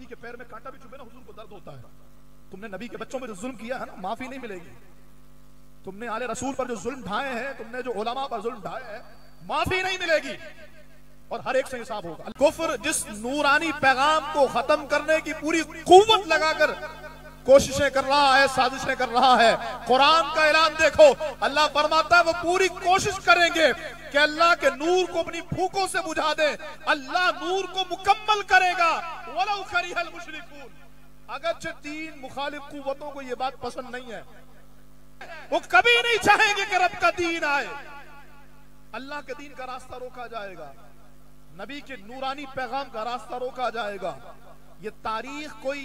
के पैर में कांटा भी चुभे ना हुजूर को दर्द होता है। तुमने नबी के बच्चों में जो जुल्म किया है ना, माफी नहीं मिलेगी। तुमने आले रसूल पर जो जुल्म ढाए हैं, तुमने जो उलमा पर जुल्म ढाए हैं, माफी नहीं मिलेगी और हर एक से हिसाब होगा। कुफ्र जिस नूरानी पैगाम को खत्म करने की पूरी कुव्वत लगाकर कोशिशें कर रहा है, साजिशें कर रहा है, कुरान का ऐलान देखो, अल्लाह फरमाता है वो पूरी कोशिश करेंगे कि अल्लाह के नूर को अपनी फूकों से बुझा दे। अल्लाह नूर को मुकम्मल करेगा, वलौ करिहल मुशरिकून। अगरचे तीन मुखालिफ कुव्वतों को ये बात पसंद नहीं है, वो कभी नहीं चाहेंगे कि रब का दीन आए। अल्लाह के दीन का रास्ता रोका जाएगा, नबी के नूरानी पैगाम का रास्ता रोका जाएगा। ये तारीख कोई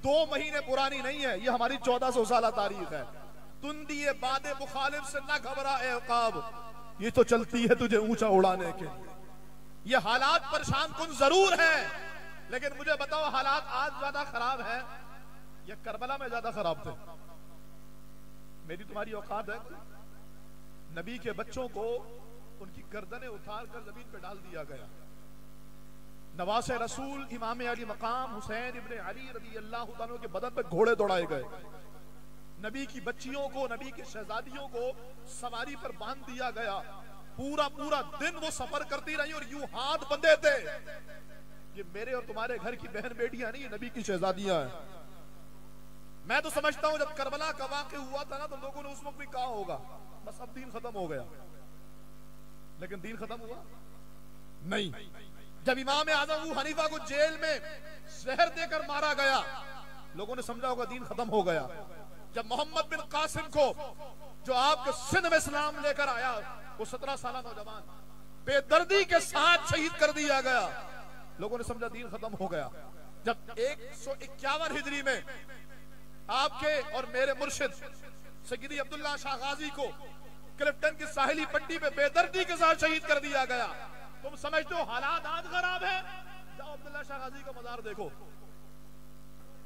2 महीने पुरानी नहीं है, ये हमारी 1400 साल तारीख है। तुंदिए बादे मुखालिफ से ना घबरा ए अकाब, ये तो चलती है तुझे ऊंचा उड़ाने के। ये हालात परेशान कुन जरूर है, लेकिन मुझे बताओ हालात आज ज्यादा खराब है या करबला में ज्यादा खराब थे? मेरी तुम्हारी औकात है? नबी के बच्चों को उनकी गर्दनें उतार कर जमीन पे डाल दिया गया। नवासे रसूल इमाम अली मकाम हुसैन इब्ने अली रदी अल्लाह तआला के बदन पे घोड़े दौड़ाए गए। नबी की बच्चियों को, नबी की शहजादियों को सवारी पर बांध दिया गया। पूरा पूरा दिन वो सफर करती रही और यूं हाथ बंधे थे। ये मेरे और तुम्हारे घर की बहन बेटियां नहीं, नबी की शहजादियां हैं। मैं तो समझता हूं जब करबला का वाक़या हुआ था ना, तो लोगों ने उस वक्त भी कहा होगा बस अब दीन खत्म हो गया, लेकिन दीन खत्म हुआ नहीं। जब इमाम आज़म अबू हनीफा को जेल में जहर देकर मारा गया, लोगों ने समझा होगा दीन खत्म हो गया। जब मोहम्मद बिन कासिम को, जो आपके सिंध में इस्लाम लेकर आया, वो 17 साल नौजवान बेदर्दी के साथ शहीद कर दिया गया, लोगों ने समझा दीन खत्म हो गया। जब 151 हिजरी में आपके और मेरे मुर्शिद सैयदी अब्दुल्ला शाह गाजी को क्लिफ्टन की साहिली पट्टी पे बेदर्दी के साथ शहीद कर दिया गया, तुम समझते हो हालात आज खराब है? जाओ अब्दुल्ला शाह गाजी का मजार देखो,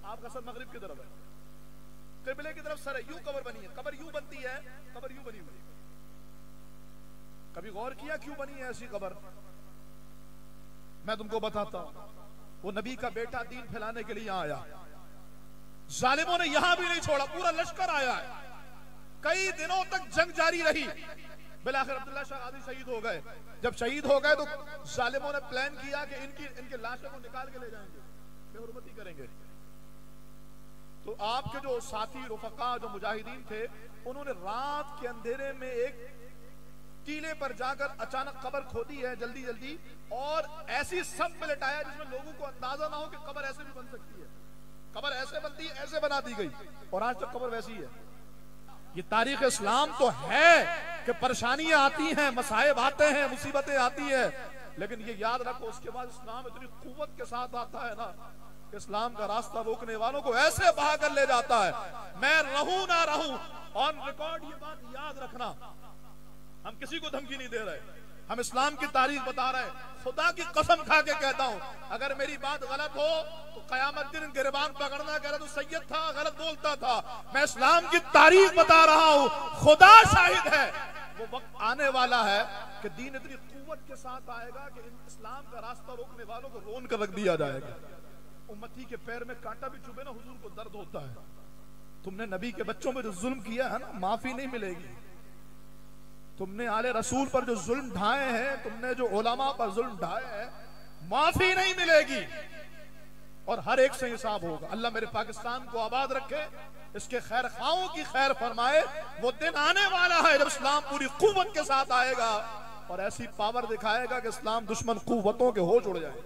आपका सर मगरिब की तरफ है, किबले की तरफ सर है, यूं कब्र बनी है। कब्र यूं बनती है, कब्र यूं बनी हुई। कभी गौर किया क्यों बनी है ऐसी कब्र? मैं तुमको बताता हूं। वो नबी का बेटा दीन फैलाने के लिए यहां आया, जालिमों ने यहां भी नहीं छोड़ा, पूरा लश्कर आया है। कई दिनों तक जंग जारी रही, बिलाखिर अब्दुल्ला शाह गाजी शहीद हो गए। जब शहीद हो गए तो जालिमों ने प्लान किया कि इनके लाशों को निकाल के ले जाएंगे, बेहुरमती करेंगे। तो आपके जो साथी रुफका, जो मुजाहिदीन थे, उन्होंने रात के अंधेरे में एक टीले पर जाकर अचानक कब्र खोदी है जल्दी जल्दी, और ऐसी सब में लिटाया जिसमें लोगों को अंदाजा ना हो कि कब्र ऐसे भी बन सकती है। कब्र ऐसे बनती है, ऐसे बना दी गई, और आज तक कब्र वैसी है। ये तारीख इस्लाम तो है कि परेशानियां आती हैं, मसाइब आते हैं, मुसीबतें आती है, लेकिन ये याद रखो उसके बाद इस्लाम इतनी कुव्वत के साथ आता है ना, इस्लाम का रास्ता रोकने वालों को ऐसे बहा कर ले जाता है। मैं रहूं ना रहूं, ऑन रिकॉर्ड ये बात याद रखना, हम किसी को धमकी नहीं दे रहे, हम इस्लाम की तारीख बता रहे हैं। खुदा की कसम खा के कहता हूं, अगर मेरी बात गलत हो तो कयामत दिन गिरबान पकड़ना, कह रहा तू सैयद था, गलत बोलता था। मैं इस्लाम की तारीख बता रहा हूं, खुदा शाहिद है। वो वक्त आने वाला है कि दीन इतनी कुव्वत के साथ आएगा कि इस्लाम का रास्ता रोकने वालों को रोन कर रख दिया जाएगा। उम्मती के पैर में कांटा भी चुभे ना, हुजूर को दर्द होता है। तुमने नबी के बच्चों में जो जुल्म किया है ना, माफी नहीं मिलेगी। तुमने आले रसूल पर जो जुल्म ढाए हैं, तुमने जो उलमा पर जुल्म ढाए हैं, माफी नहीं मिलेगी और हर एक से हिसाब होगा। अल्लाह मेरे पाकिस्तान को आबाद रखे, इसके खैर खाओं की खैर फरमाए। वो दिन आने वाला है जब इस्लाम पूरी कुव्वत के साथ आएगा और ऐसी पावर दिखाएगा कि इस्लाम दुश्मन कुव्वतों के होश उड़ जाए।